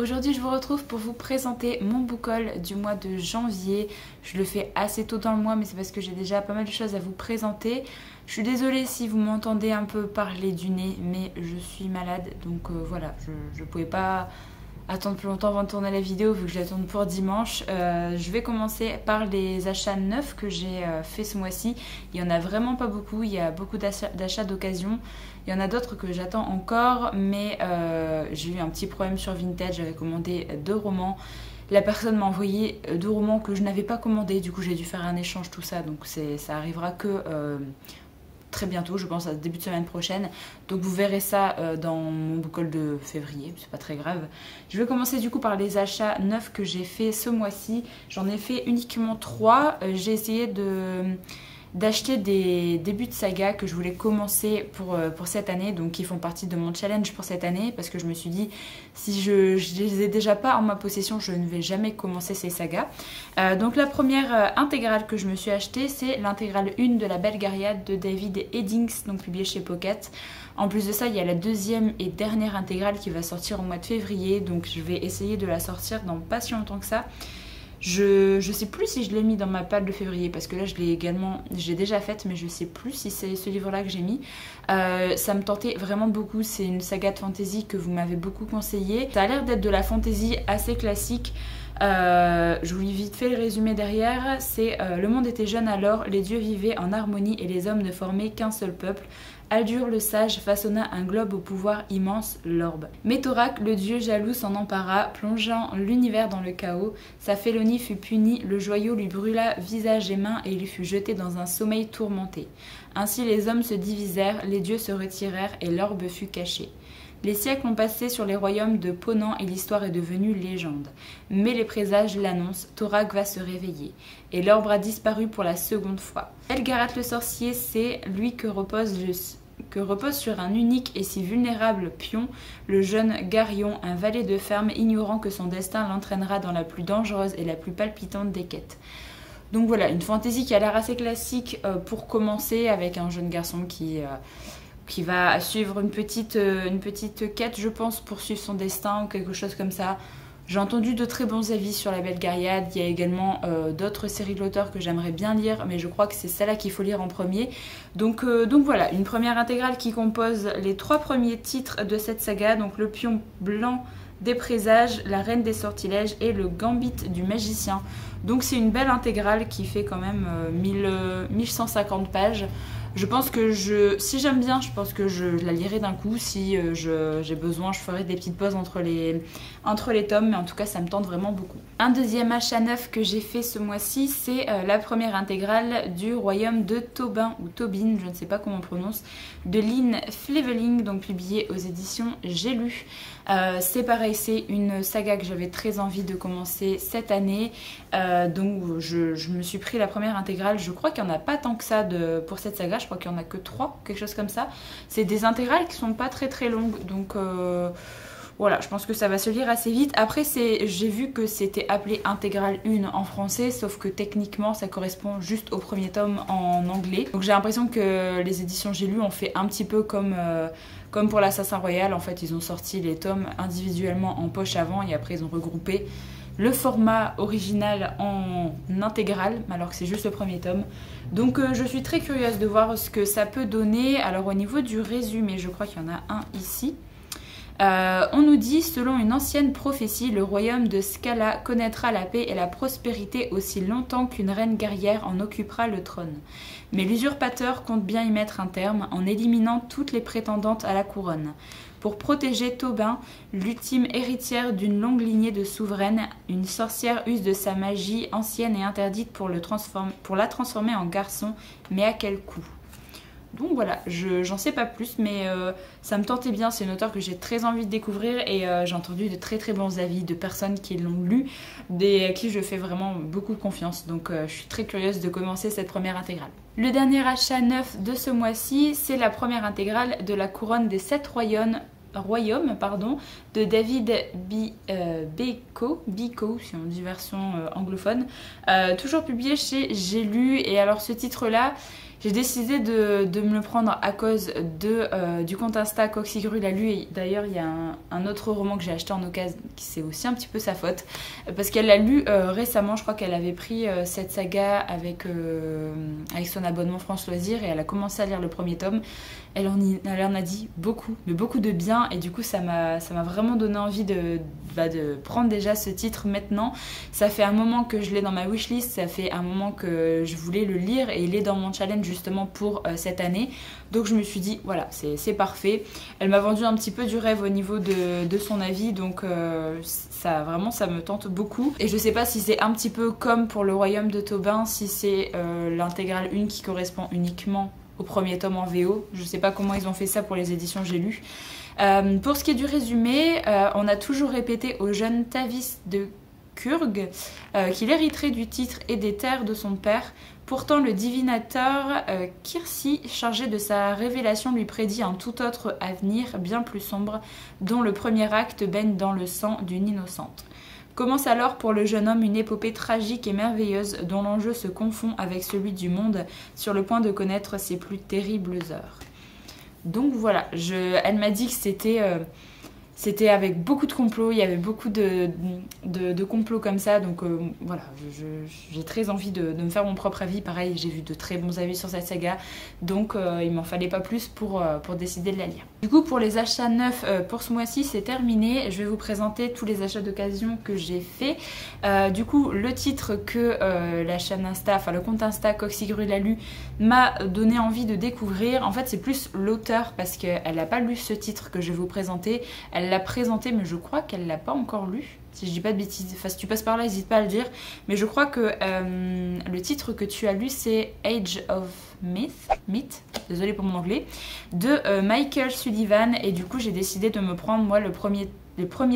Aujourd'hui je vous retrouve pour vous présenter mon book haul du mois de janvier. Je le fais assez tôt dans le mois mais c'est parce que j'ai déjà pas mal de choses à vous présenter. Je suis désolée si vous m'entendez un peu parler du nez mais je suis malade donc voilà, je pouvais pas attendre plus longtemps avant de tourner la vidéo vu que je la tourne pour dimanche. Je vais commencer par les achats neufs que j'ai fait ce mois-ci. Il y en a vraiment pas beaucoup, il y a beaucoup d'achats d'occasion. Il y en a d'autres que j'attends encore, mais j'ai eu un petit problème sur Vinted. J'avais commandé 2 romans. La personne m'a envoyé 2 romans que je n'avais pas commandés. Du coup, j'ai dû faire un échange, tout ça. Donc, ça arrivera que très bientôt, je pense à début de semaine prochaine. Donc, vous verrez ça dans mon book haul de février. C'est pas très grave. Je vais commencer du coup par les achats neufs que j'ai fait ce mois-ci. J'en ai fait uniquement 3. J'ai essayé d'acheter des débuts de saga que je voulais commencer pour cette année, donc qui font partie de mon challenge pour cette année, parce que je me suis dit si je les ai déjà pas en ma possession, je ne vais jamais commencer ces sagas. Donc la première intégrale que je me suis achetée, c'est l'intégrale 1 de La Belle Gariade de David Eddings, donc publiée chez Pocket. En plus de ça, il y a la deuxième et dernière intégrale qui va sortir au mois de février, donc je vais essayer de la sortir dans pas si longtemps que ça. Je sais plus si je l'ai mis dans ma palle de février parce que là je l'ai déjà faite, mais je sais plus si c'est ce livre là que j'ai mis. Ça me tentait vraiment beaucoup, c'est une saga de fantasy que vous m'avez beaucoup conseillé. Ça a l'air d'être de la fantasy assez classique. Je vous lis vite fait le résumé derrière. C'est le monde était jeune alors, les dieux vivaient en harmonie et les hommes ne formaient qu'un seul peuple. Aldur le sage façonna un globe au pouvoir immense, l'orbe. Mais Thorac, le dieu jaloux, s'en empara, plongeant l'univers dans le chaos. Sa félonie fut punie, le joyau lui brûla visage et mains et il fut jeté dans un sommeil tourmenté. Ainsi les hommes se divisèrent, les dieux se retirèrent et l'orbe fut cachée. Les siècles ont passé sur les royaumes de Ponant et l'histoire est devenue légende. Mais les présages l'annoncent, Thorac va se réveiller. Et l'orbe a disparu pour la seconde fois. Elgarat le sorcier, c'est lui que repose sur un unique et si vulnérable pion, le jeune Garion, un valet de ferme ignorant que son destin l'entraînera dans la plus dangereuse et la plus palpitante des quêtes. Donc voilà, une fantaisie qui a l'air assez classique pour commencer, avec un jeune garçon qui va suivre une petite quête, je pense, pour suivre son destin ou quelque chose comme ça. J'ai entendu de très bons avis sur La Belle Gariade. Il y a également d'autres séries de l'auteur que j'aimerais bien lire, mais je crois que c'est celle-là qu'il faut lire en premier. Donc voilà, une première intégrale qui compose les 3 premiers titres de cette saga, donc le pion blanc des présages, la reine des sortilèges et le gambit du magicien. Donc c'est une belle intégrale qui fait quand même 1150 pages. Je pense que si j'aime bien, je pense que je la lirai d'un coup. Si j'ai besoin, je ferai des petites pauses entre les tomes. Mais en tout cas, ça me tente vraiment beaucoup. Un deuxième achat neuf que j'ai fait ce mois-ci, c'est la première intégrale du royaume de Tobin, ou Tobin, je ne sais pas comment on prononce, de Lynn Fleveling, donc publiée aux éditions J'ai lu. C'est pareil, c'est une saga que j'avais très envie de commencer cette année. Donc je me suis pris la première intégrale. Je crois qu'il n'y en a pas tant que ça pour cette saga. Je crois qu'il n'y en a que 3, quelque chose comme ça. C'est des intégrales qui sont pas très très longues. Donc voilà, je pense que ça va se lire assez vite. Après, j'ai vu que c'était appelé intégrale 1 en français, sauf que techniquement, ça correspond juste au premier tome en anglais. Donc j'ai l'impression que les éditions J'ai lu ont fait un petit peu comme pour l'Assassin Royal. En fait, ils ont sorti les tomes individuellement en poche avant et après ils ont regroupé le format original en intégrale, alors que c'est juste le premier tome. Donc je suis très curieuse de voir ce que ça peut donner. Alors au niveau du résumé, je crois qu'il y en a un ici. On nous dit, selon une ancienne prophétie, le royaume de Scala connaîtra la paix et la prospérité aussi longtemps qu'une reine guerrière en occupera le trône. Mais l'usurpateur compte bien y mettre un terme en éliminant toutes les prétendantes à la couronne. Pour protéger Tobin, l'ultime héritière d'une longue lignée de souveraines, une sorcière use de sa magie ancienne et interdite pour la transformer en garçon, mais à quel coût ? Donc voilà, j'en sais pas plus, mais ça me tentait bien. C'est une auteure que j'ai très envie de découvrir et j'ai entendu de très très bons avis de personnes qui l'ont lu, à qui je fais vraiment beaucoup confiance. Donc je suis très curieuse de commencer cette première intégrale. Le dernier achat neuf de ce mois-ci, c'est la première intégrale de La Couronne des 7 royaumes de David Biko, si on dit version anglophone, toujours publié chez J'ai lu. Et alors ce titre-là, J'ai décidé de me le prendre à cause du compte Insta Coxigru l'a lu. Et d'ailleurs, il y a un autre roman que j'ai acheté en occasion qui c'est aussi un petit peu sa faute. Parce qu'elle l'a lu récemment, je crois qu'elle avait pris cette saga avec son abonnement France Loisirs et elle a commencé à lire le premier tome. Elle en a dit beaucoup, mais beaucoup de bien, et du coup ça m'a vraiment donné envie de prendre déjà ce titre maintenant. Ça fait un moment que je l'ai dans ma wishlist, ça fait un moment que je voulais le lire et il est dans mon challenge justement pour cette année. Donc je me suis dit voilà, c'est parfait. Elle m'a vendu un petit peu du rêve au niveau de son avis, donc ça me tente beaucoup. Et je sais pas si c'est un petit peu comme pour Le Royaume de Tobin, si c'est l'intégrale 1 qui correspond uniquement au premier tome en VO. Je sais pas comment ils ont fait ça pour les éditions J'ai lu. Pour ce qui est du résumé, on a toujours répété au jeune Tavis de Kurg qu'il hériterait du titre et des terres de son père. Pourtant, le divinateur Kirsi, chargé de sa révélation, lui prédit un tout autre avenir bien plus sombre, dont le premier acte baigne dans le sang d'une innocente. Commence alors pour le jeune homme une épopée tragique et merveilleuse dont l'enjeu se confond avec celui du monde sur le point de connaître ses plus terribles heures. Donc voilà, elle m'a dit que c'était avec beaucoup de complots, il y avait beaucoup de complots comme ça, donc voilà, j'ai très envie de me faire mon propre avis. Pareil, j'ai vu de très bons avis sur cette saga, donc il m'en fallait pas plus pour décider de la lire. Du coup, pour les achats neufs pour ce mois-ci, c'est terminé. Je vais vous présenter tous les achats d'occasion que j'ai fait. Du coup, le titre que la chaîne Insta, enfin le compte Insta Coxigru l'a lu, m'a donné envie de découvrir. En fait, c'est plus l'auteur parce qu'elle n'a pas lu ce titre que je vais vous présenter. Elle l'a présenté, mais je crois qu'elle l'a pas encore lu. Si je dis pas de bêtises, enfin si tu passes par là, n'hésite pas à le dire. Mais je crois que le titre que tu as lu, c'est Age of Myth, désolée pour mon anglais, de Michael Sullivan. Et du coup, j'ai décidé de me prendre, moi, le premier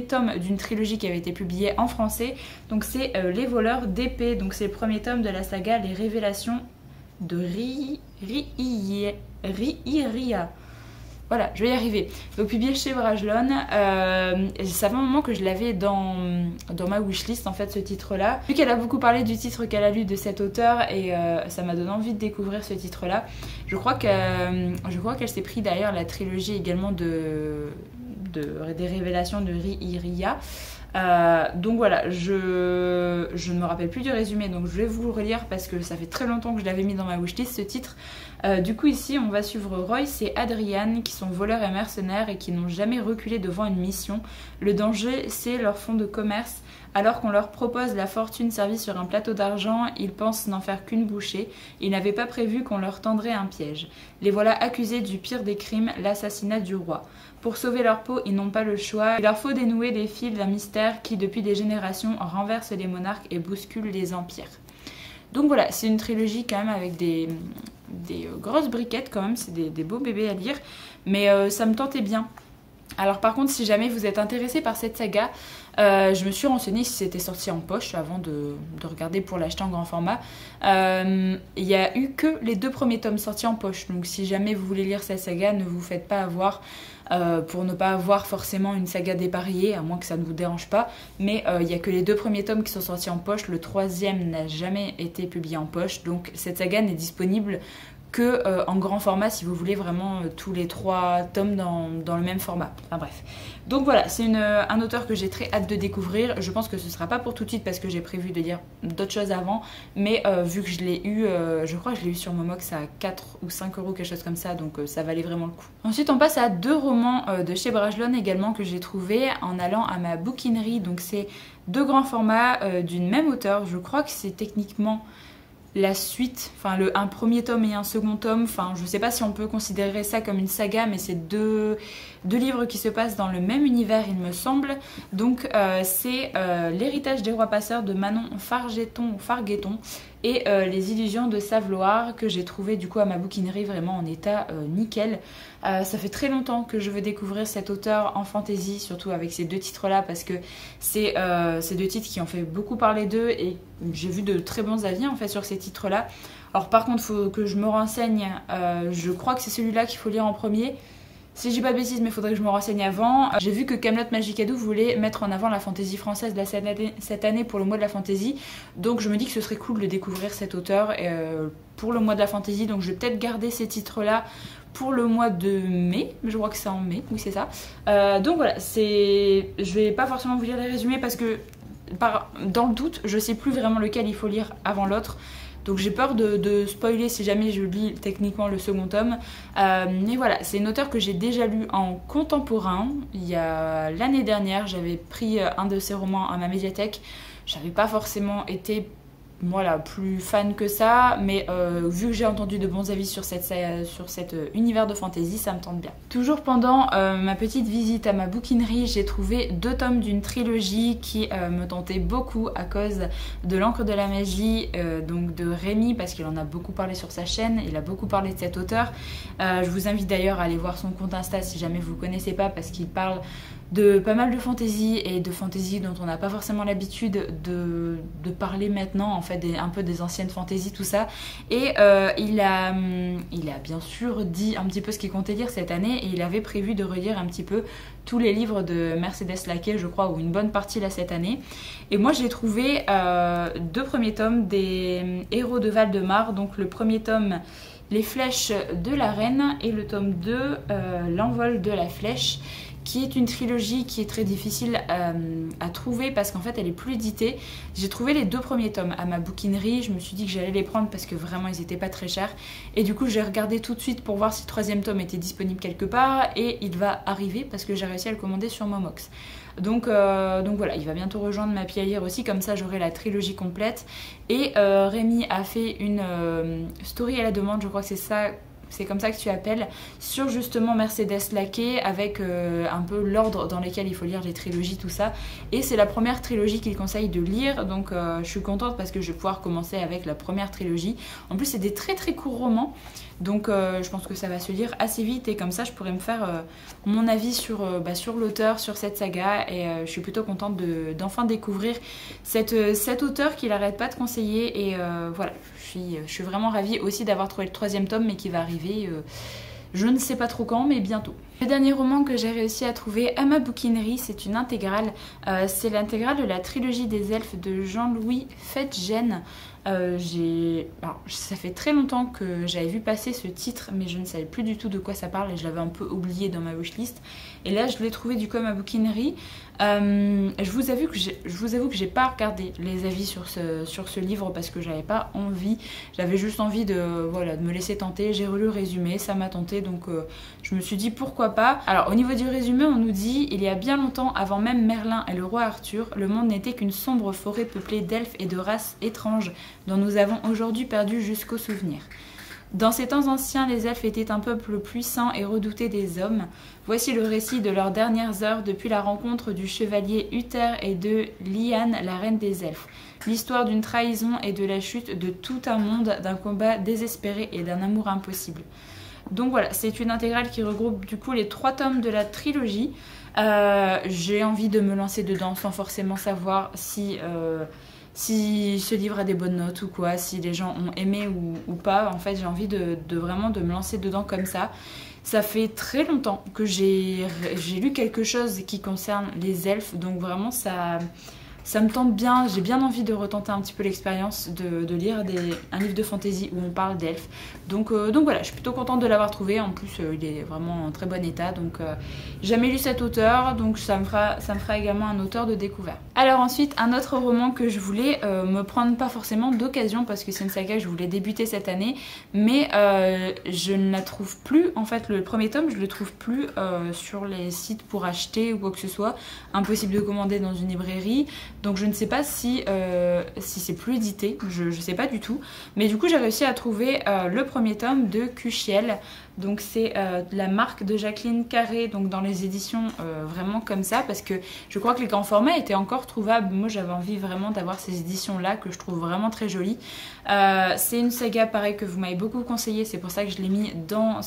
tome d'une trilogie qui avait été publiée en français. Donc c'est Les voleurs d'épée. Donc c'est le premier tome de la saga Les révélations de Riiria. Voilà, je vais y arriver. Donc publié chez Brajlon. Ça fait un moment que je l'avais dans ma wishlist en fait, ce titre-là. Vu qu'elle a beaucoup parlé du titre qu'elle a lu de cet auteur et ça m'a donné envie de découvrir ce titre-là. Je crois qu'elle s'est pris d'ailleurs la trilogie également des révélations de Riiria. Donc voilà, je ne me rappelle plus du résumé, donc je vais vous le relire parce que ça fait très longtemps que je l'avais mis dans ma wishlist ce titre. Du coup ici on va suivre Royce et Adrian qui sont voleurs et mercenaires et qui n'ont jamais reculé devant une mission. Le danger c'est leur fonds de commerce. Alors qu'on leur propose la fortune servie sur un plateau d'argent, ils pensent n'en faire qu'une bouchée. Ils n'avaient pas prévu qu'on leur tendrait un piège. Les voilà accusés du pire des crimes, l'assassinat du roi. Pour sauver leur peau, ils n'ont pas le choix. Il leur faut dénouer les fils d'un mystère qui, depuis des générations, renverse les monarques et bouscule les empires. Donc voilà, c'est une trilogie quand même avec des grosses briquettes quand même. C'est des beaux bébés à lire. Mais ça me tentait bien. Alors par contre, si jamais vous êtes intéressé par cette saga, je me suis renseignée si c'était sorti en poche avant de regarder pour l'acheter en grand format. Il n'y a eu que les 2 premiers tomes sortis en poche. Donc si jamais vous voulez lire cette saga, ne vous faites pas avoir pour ne pas avoir forcément une saga dépareillée, à moins que ça ne vous dérange pas. Mais il n'y a que les 2 premiers tomes qui sont sortis en poche. Le 3e n'a jamais été publié en poche. Donc cette saga n'est disponible que en grand format si vous voulez vraiment tous les 3 tomes dans le même format. Enfin bref. Donc voilà, c'est un auteur que j'ai très hâte de découvrir. Je pense que ce sera pas pour tout de suite parce que j'ai prévu de lire d'autres choses avant. Mais vu que je l'ai eu, je crois que je l'ai eu sur Momox à 4 ou 5 euros, quelque chose comme ça. Donc ça valait vraiment le coup. Ensuite on passe à 2 romans de chez Brajlon également que j'ai trouvé en allant à ma bouquinerie. Donc c'est 2 grands formats d'une même auteure. Je crois que c'est techniquement la suite, enfin un premier tome et un second tome, enfin je sais pas si on peut considérer ça comme une saga, mais c'est deux livres qui se passent dans le même univers il me semble. Donc c'est L'héritage des rois passeurs de Manon Fargueton et Les illusions de Savloir que j'ai trouvé du coup à ma bouquinerie vraiment en état nickel. Ça fait très longtemps que je veux découvrir cet auteur en fantasy, surtout avec ces 2 titres là parce que c'est 2 titres qui ont fait beaucoup parler d'eux et j'ai vu de très bons avis en fait sur ces titres là. Alors par contre il faut que je me renseigne, je crois que c'est celui-là qu'il faut lire en premier. Si je dis pas de bêtises, mais il faudrait que je me renseigne avant. J'ai vu que Camelot Magic Ado voulait mettre en avant la fantaisie française de cette année pour le mois de la fantaisie. Donc je me dis que ce serait cool de découvrir cet auteur pour le mois de la fantaisie. Donc je vais peut-être garder ces titres-là pour le mois de mai. Je crois que c'est en mai, oui c'est ça. Donc voilà, je vais pas forcément vous lire les résumés parce que dans le doute, je sais plus vraiment lequel il faut lire avant l'autre. Donc j'ai peur de spoiler si jamais je lis techniquement le second tome. Mais voilà, c'est une auteure que j'ai déjà lu en contemporain. Il y a l'année dernière, j'avais pris un de ses romans à ma médiathèque. J'avais pas forcément été voilà, plus fan que ça, mais vu que j'ai entendu de bons avis sur cet univers de fantasy, ça me tente bien. Toujours pendant ma petite visite à ma bouquinerie, j'ai trouvé 2 tomes d'une trilogie qui me tentait beaucoup à cause de l'encre de la magie, donc de Rémi, parce qu'il en a beaucoup parlé sur sa chaîne, il a beaucoup parlé de cet auteur. Je vous invite d'ailleurs à aller voir son compte Insta si jamais vous ne connaissez pas, parce qu'il parle de pas mal de fantaisie et de fantaisie dont on n'a pas forcément l'habitude de parler maintenant, en fait un peu des anciennes fantaisies, tout ça. Et il a bien sûr dit un petit peu ce qu'il comptait lire cette année et il avait prévu de relire un petit peu tous les livres de Mercedes Laquet, je crois, ou une bonne partie là cette année. Et moi j'ai trouvé 2 premiers tomes des Héros de Val-de-Marne, donc le premier tome Les Flèches de la Reine et le tome 2 L'Envol de la Flèche, qui est une trilogie qui est très difficile à trouver parce qu'en fait elle est plus éditée. J'ai trouvé les 2 premiers tomes à ma bouquinerie, je me suis dit que j'allais les prendre parce que vraiment ils étaient pas très chers et du coup j'ai regardé tout de suite pour voir si le 3e tome était disponible quelque part et il va arriver parce que j'ai réussi à le commander sur Momox. Donc voilà, il va bientôt rejoindre ma pile à lire aussi, comme ça j'aurai la trilogie complète. Et Rémi a fait une story à la demande, je crois que c'est ça. C'est comme ça que tu appelles, sur justement Mercedes Laquet avec un peu l'ordre dans lequel il faut lire les trilogies, tout ça. Et c'est la première trilogie qu'il conseille de lire, donc je suis contente parce que je vais pouvoir commencer avec la première trilogie. En plus c'est des très très courts romans, donc je pense que ça va se lire assez vite et comme ça je pourrais me faire mon avis sur l'auteur, sur cette saga et je suis plutôt contente d'enfin découvrir cet auteur qu'il n'arrête pas de conseiller et voilà, je suis vraiment ravie aussi d'avoir trouvé le 3e tome mais qui va arriver je ne sais pas trop quand mais bientôt. Le dernier roman que j'ai réussi à trouver à ma bouquinerie, c'est une intégrale, c'est l'intégrale de la trilogie des elfes de Jean-Louis Fetgen. Ça fait très longtemps que j'avais vu passer ce titre mais je ne savais plus du tout de quoi ça parle et je l'avais un peu oublié dans ma wishlist et là je l'ai trouvé du coup à ma bouquinerie. Je vous avoue que j'ai pas regardé les avis sur ce livre parce que j'avais pas envie, j'avais juste envie de me laisser tenter. J'ai relu le résumé, ça m'a tenté donc je me suis dit pourquoi pas. Alors au niveau du résumé on nous dit: il y a bien longtemps, avant même Merlin et le roi Arthur, le monde n'était qu'une sombre forêt peuplée d'elfes et de races étranges dont nous avons aujourd'hui perdu jusqu'au souvenir. Dans ces temps anciens, les elfes étaient un peuple puissant et redouté des hommes. Voici le récit de leurs dernières heures depuis la rencontre du chevalier Uther et de Lyanne, la reine des elfes. L'histoire d'une trahison et de la chute de tout un monde, d'un combat désespéré et d'un amour impossible. Donc voilà, c'est une intégrale qui regroupe du coup les 3 tomes de la trilogie. J'ai envie de me lancer dedans sans forcément savoir si ce livre a des bonnes notes ou quoi, si les gens ont aimé ou pas. En fait j'ai envie de vraiment de me lancer dedans comme ça. Ça fait très longtemps que j'ai lu quelque chose qui concerne les elfes, donc vraiment ça me tente bien, j'ai bien envie de retenter un petit peu l'expérience de lire un livre de fantasy où on parle d'elfes. Donc voilà, je suis plutôt contente de l'avoir trouvé. En plus, il est vraiment en très bon état. Donc j'ai jamais lu cet auteur, donc ça me fera également un auteur de découverte. Alors ensuite, un autre roman que je voulais me prendre pas forcément d'occasion parce que c'est une saga que je voulais débuter cette année, mais je ne la trouve plus. En fait, le premier tome, je le trouve plus sur les sites pour acheter ou quoi que ce soit. Impossible de commander dans une librairie. Donc je ne sais pas si c'est plus édité, je sais pas du tout. Mais du coup j'ai réussi à trouver le premier tome de Cuchiel. Donc c'est la marque de Jacqueline Carré, donc dans les éditions vraiment comme ça, parce que je crois que les grands formats étaient encore trouvables. Moi j'avais envie vraiment d'avoir ces éditions là que je trouve vraiment très jolies. C'est une saga pareil que vous m'avez beaucoup conseillé, c'est pour ça que je l'ai mis dans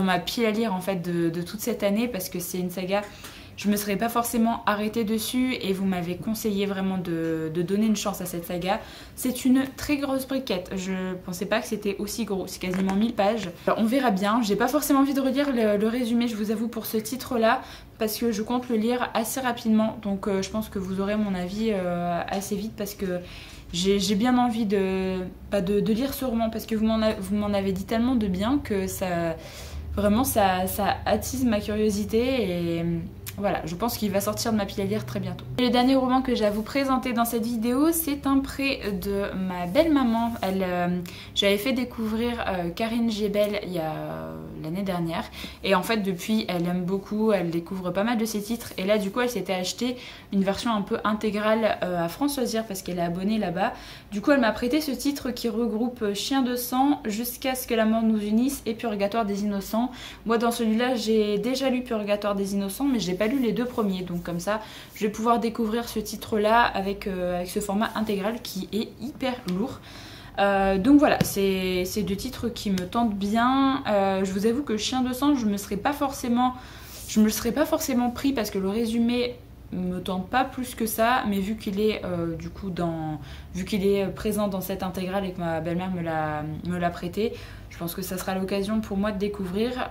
ma pile à lire en fait de toute cette année, parce que c'est une saga je me serais pas forcément arrêtée dessus et vous m'avez conseillé vraiment de donner une chance à cette saga. C'est une très grosse briquette, je pensais pas que c'était aussi gros, c'est quasiment 1000 pages. Alors, on verra bien, j'ai pas forcément envie de relire le résumé, je vous avoue, pour ce titre-là, parce que je compte le lire assez rapidement, donc je pense que vous aurez mon avis assez vite, parce que j'ai bien envie de lire ce roman, parce que vous m'en avez dit tellement de bien que ça attise ma curiosité et voilà, je pense qu'il va sortir de ma pile à lire très bientôt. Et le dernier roman que j'ai à vous présenter dans cette vidéo, c'est un prêt de ma belle-maman. J'avais fait découvrir Karine Gebel il y a l'année dernière. Et en fait, depuis, elle aime beaucoup, elle découvre pas mal de ses titres. Et là, du coup, elle s'était acheté une version un peu intégrale à Françoisière parce qu'elle est abonnée là-bas. Du coup, elle m'a prêté ce titre qui regroupe Chien de sang, Jusqu'à ce que la mort nous unisse et Purgatoire des innocents. Moi, dans celui-là, j'ai déjà lu Purgatoire des innocents, mais j'ai pas lu les deux premiers, donc comme ça je vais pouvoir découvrir ce titre là avec ce format intégral qui est hyper lourd. Donc voilà, c'est deux titres qui me tentent bien. Je vous avoue que Chien de sang, je me le serais pas forcément pris parce que le résumé me tente pas plus que ça, mais vu qu'il est présent dans cette intégrale et que ma belle-mère me l'a prêté, je pense que ça sera l'occasion pour moi de découvrir,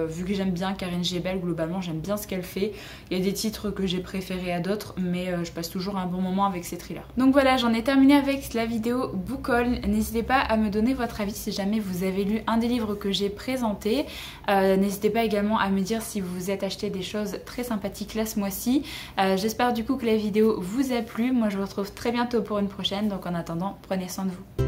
vu que j'aime bien Karine Gebel, globalement j'aime bien ce qu'elle fait. Il y a des titres que j'ai préférés à d'autres, mais je passe toujours un bon moment avec ces thrillers. Donc voilà, j'en ai terminé avec la vidéo book haul. N'hésitez pas à me donner votre avis si jamais vous avez lu un des livres que j'ai présentés. N'hésitez pas également à me dire si vous vous êtes acheté des choses très sympathiques là ce mois-ci. J'espère du coup que la vidéo vous a plu. Moi je vous retrouve très bientôt pour une prochaine, donc en attendant, prenez soin de vous.